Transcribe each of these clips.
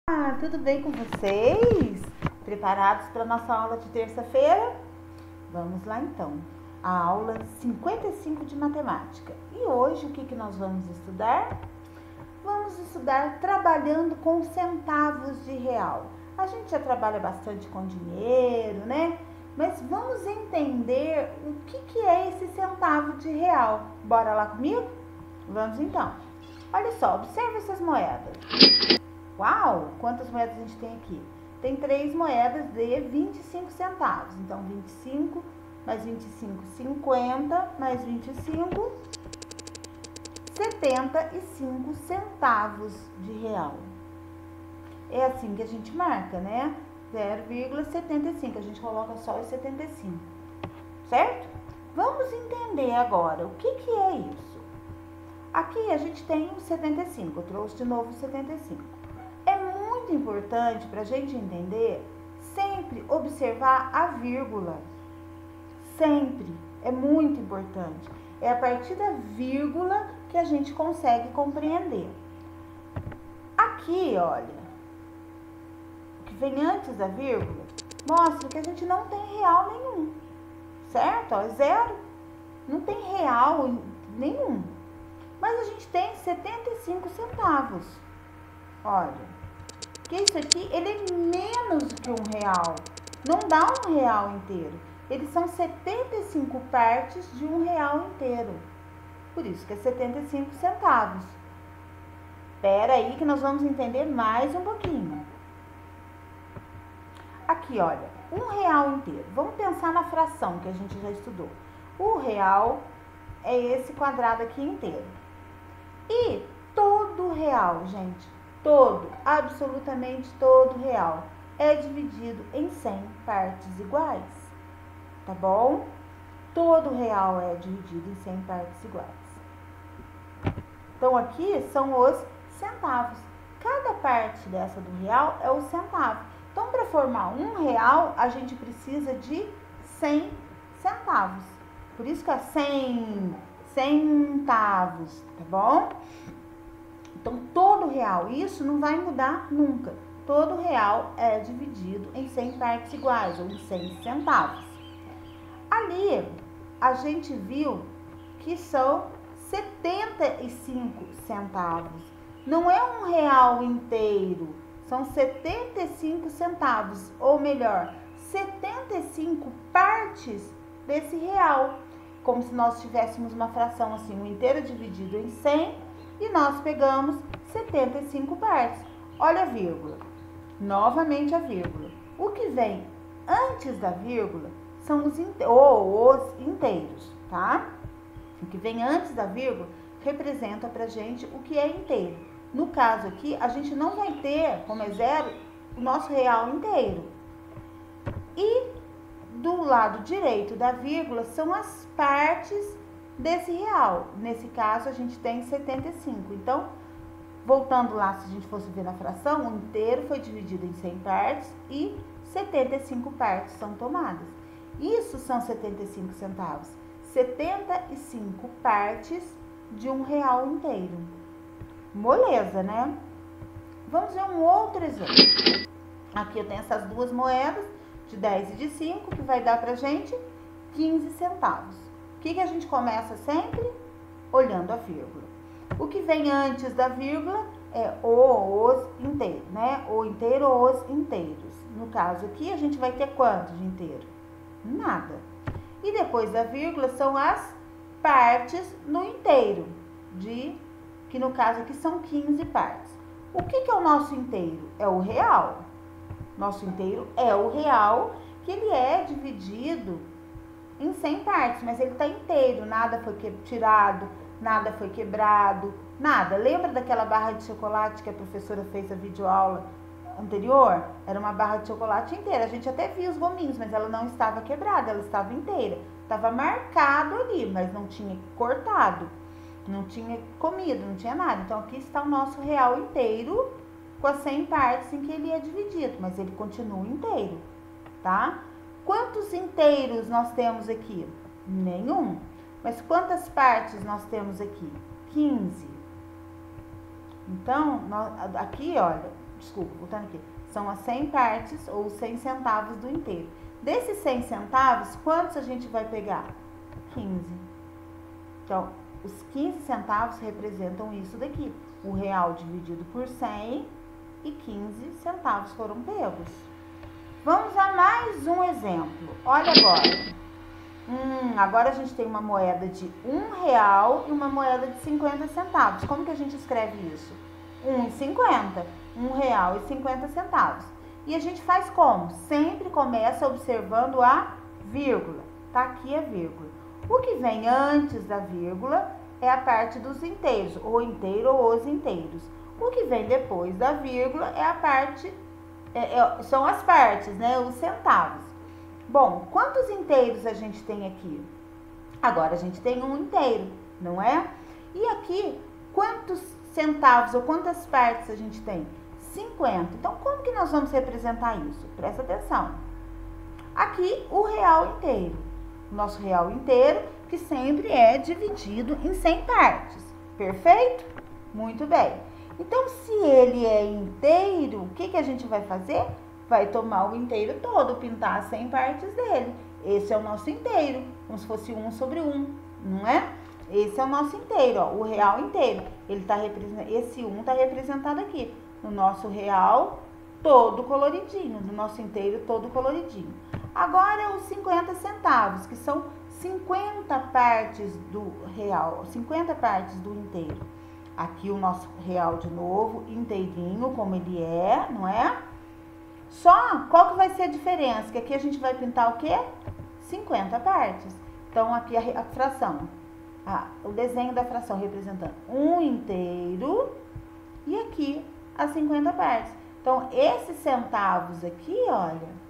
Tudo bem com vocês? Preparados para a nossa aula de terça-feira? Vamos lá então, a aula 55 de matemática. E hoje o que nós vamos estudar? Vamos estudar trabalhando com centavos de real. A gente já trabalha bastante com dinheiro, né? Mas vamos entender o que é esse centavo de real. Bora lá comigo? Vamos então. Olha só, observe essas moedas. Uau! Quantas moedas a gente tem aqui? Tem 3 moedas de 25 centavos. Então, 25 mais 25, 50, mais 25, 75 centavos de real. É assim que a gente marca, né? 0,75. A gente coloca só os 75. Certo? Vamos entender agora o que é isso. Aqui a gente tem o 75. Eu trouxe de novo o 75. É muito importante para a gente entender, sempre observar a vírgula. Sempre. É muito importante. É a partir da vírgula que a gente consegue compreender. Aqui, olha, o que vem antes da vírgula mostra que a gente não tem real nenhum. Certo? Ó, é zero. Não tem real nenhum. Mas a gente tem 75 centavos. Olha, que isso aqui, ele é menos do que R$1. Não dá R$1 inteiro. Eles são 75 partes de R$1 inteiro. Por isso que é 75 centavos. Espera aí que nós vamos entender mais um pouquinho. Aqui, olha, R$1 inteiro. Vamos pensar na fração que a gente já estudou. O real é esse quadrado aqui inteiro. E todo real, gente, todo, absolutamente todo real, é dividido em 100 partes iguais, tá bom? Todo real é dividido em 100 partes iguais. Então, aqui são os centavos. Cada parte dessa do real é o centavo. Então, para formar R$1, a gente precisa de 100 centavos. Por isso que é 100 centavos, tá bom? Então, todo real, isso não vai mudar nunca. Todo real é dividido em 100 partes iguais, ou em 100 centavos. Ali, a gente viu que são 75 centavos. Não é R$1 inteiro, são 75 centavos, ou melhor, 75 partes desse real. Como se nós tivéssemos uma fração assim, o inteiro dividido em 100 e nós pegamos 75 partes. Olha a vírgula. Novamente a vírgula. O que vem antes da vírgula são os inteiros, tá? O que vem antes da vírgula representa pra gente o que é inteiro. No caso aqui, a gente não vai ter, como é zero, o nosso real inteiro. E do lado direito da vírgula são as partes desse real. Nesse caso, a gente tem 75. Então, voltando lá, se a gente fosse ver na fração, o inteiro foi dividido em 100 partes e 75 partes são tomadas. Isso são 75 centavos. 75 partes de R$1 inteiro. Moleza, né? Vamos ver um outro exemplo. Aqui eu tenho essas duas moedas, de 10 e de 5, que vai dar pra gente 15 centavos. O que a gente começa sempre? Olhando a vírgula. O que vem antes da vírgula é os inteiros, né? O inteiro ou os inteiros. No caso aqui, a gente vai ter quanto de inteiro? Nada. E depois da vírgula são as partes no inteiro, que no caso aqui são 15 partes. O que é o nosso inteiro? É o real. Nosso inteiro é o real, que ele é dividido em 100 partes, mas ele está inteiro, nada foi tirado, nada foi quebrado, nada. Lembra daquela barra de chocolate que a professora fez a videoaula anterior? Era uma barra de chocolate inteira, a gente até viu os gominhos, mas ela não estava quebrada, ela estava inteira. Estava marcado ali, mas não tinha cortado, não tinha comido, não tinha nada. Então, aqui está o nosso real inteiro, com as 100 partes em que ele é dividido, mas ele continua inteiro, tá? Quantos inteiros nós temos aqui? Nenhum. Mas quantas partes nós temos aqui? 15. Então, aqui, olha, desculpa, voltando aqui, são as 100 partes ou 100 centavos do inteiro. Desses 100 centavos, quantos a gente vai pegar? 15. Então, os 15 centavos representam isso daqui. O real dividido por 100 e 15 centavos foram pegos. Vamos a mais um exemplo. Olha agora. Agora a gente tem uma moeda de R$1 e uma moeda de 50 centavos. Como que a gente escreve isso? 1,50. R$1,50. E a gente faz como? Sempre começa observando a vírgula. Tá aqui a vírgula. O que vem antes da vírgula é a parte dos inteiros, o inteiro ou os inteiros. O que vem depois da vírgula é a parte, são as partes, né? Os centavos. Bom, quantos inteiros a gente tem aqui? Agora a gente tem um inteiro, não é? E aqui, quantos centavos ou quantas partes a gente tem? 50. Então, como que nós vamos representar isso? Presta atenção. Aqui, o real inteiro. O nosso real inteiro, que sempre é dividido em 100 partes. Perfeito? Muito bem. Então, se ele é inteiro, o que a gente vai fazer? Vai tomar o inteiro todo, pintar as 100 partes dele. Esse é o nosso inteiro, como se fosse 1 sobre 1, não é? Esse é o nosso inteiro, ó, o real inteiro. Esse 1 está representado aqui, no nosso real todo coloridinho, no nosso inteiro todo coloridinho. Agora, os 50 centavos, que são 50 partes do real, 50 partes do inteiro. Aqui o nosso real de novo, inteirinho, como ele é, não é? Só, qual que vai ser a diferença? Que aqui a gente vai pintar o quê? 50 partes. Então, aqui a fração, o desenho da fração representando um inteiro e aqui as 50 partes. Então, esses centavos aqui, olha,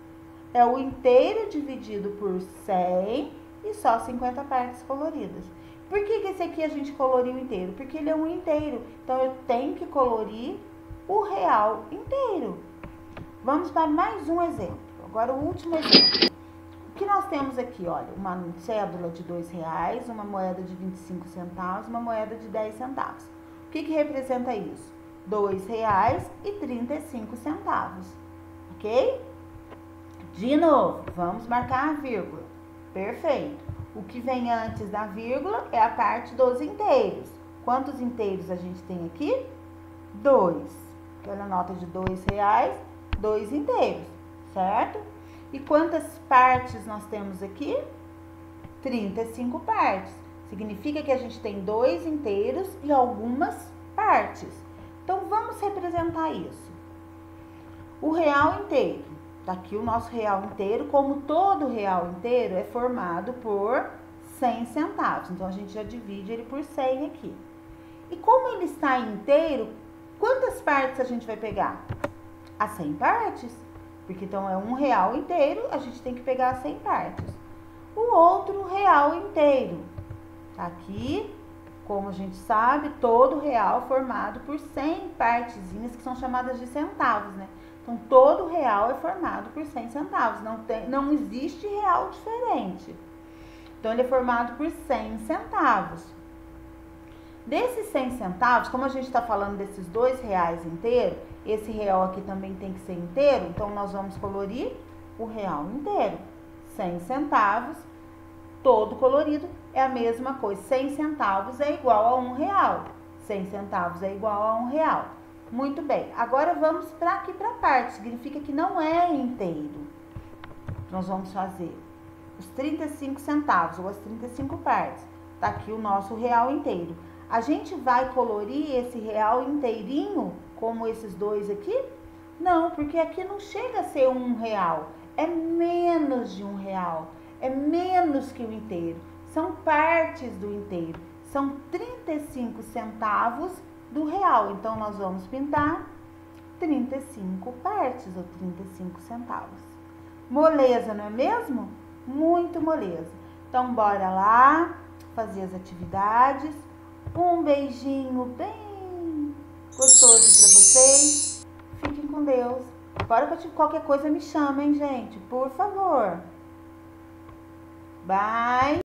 é o inteiro dividido por 100 e só 50 partes coloridas. Por que esse aqui a gente coloriu inteiro? Porque ele é um inteiro. Então, eu tenho que colorir o real inteiro. Vamos para mais um exemplo. Agora, o último exemplo. O que nós temos aqui? Olha, uma cédula de R$2, uma moeda de 25 centavos, uma moeda de 10 centavos. O que representa isso? R$2,35. Ok? De novo, vamos marcar a vírgula. Perfeito. O que vem antes da vírgula é a parte dos inteiros. Quantos inteiros a gente tem aqui? 2. Olha a nota de R$2, 2 inteiros, certo? E quantas partes nós temos aqui? 35 partes. Significa que a gente tem 2 inteiros e algumas partes. Então, vamos representar isso. O real inteiro. Tá aqui o nosso real inteiro. Como todo real inteiro é formado por 100 centavos. Então, a gente já divide ele por 100 aqui. E como ele está inteiro, quantas partes a gente vai pegar? As 100 partes. Porque então é um real inteiro, a gente tem que pegar as 100 partes. O outro real inteiro. Tá aqui, como a gente sabe, todo real formado por 100 partezinhas que são chamadas de centavos, né? Então, todo real é formado por 100 centavos. Não existe real diferente. Então, ele é formado por 100 centavos. Desses 100 centavos, como a gente está falando desses R$2 inteiros, esse real aqui também tem que ser inteiro, então nós vamos colorir o real inteiro. 100 centavos, todo colorido, é a mesma coisa. 100 centavos é igual a R$1. 100 centavos é igual a R$1. Muito bem, agora vamos para aqui para a parte, significa que não é inteiro. Nós vamos fazer os 35 centavos, ou as 35 partes. Tá aqui o nosso real inteiro. A gente vai colorir esse real inteirinho, como esses dois aqui? Não, porque aqui não chega a ser R$1. É menos de R$1. É menos que o inteiro. São partes do inteiro. São 35 centavos do real. Então, nós vamos pintar 35 partes, ou 35 centavos. Moleza, não é mesmo? Muito moleza. Então, bora lá fazer as atividades. Um beijinho bem gostoso para vocês. Fiquem com Deus. Bora que qualquer coisa me chamem, gente. Por favor. Bye.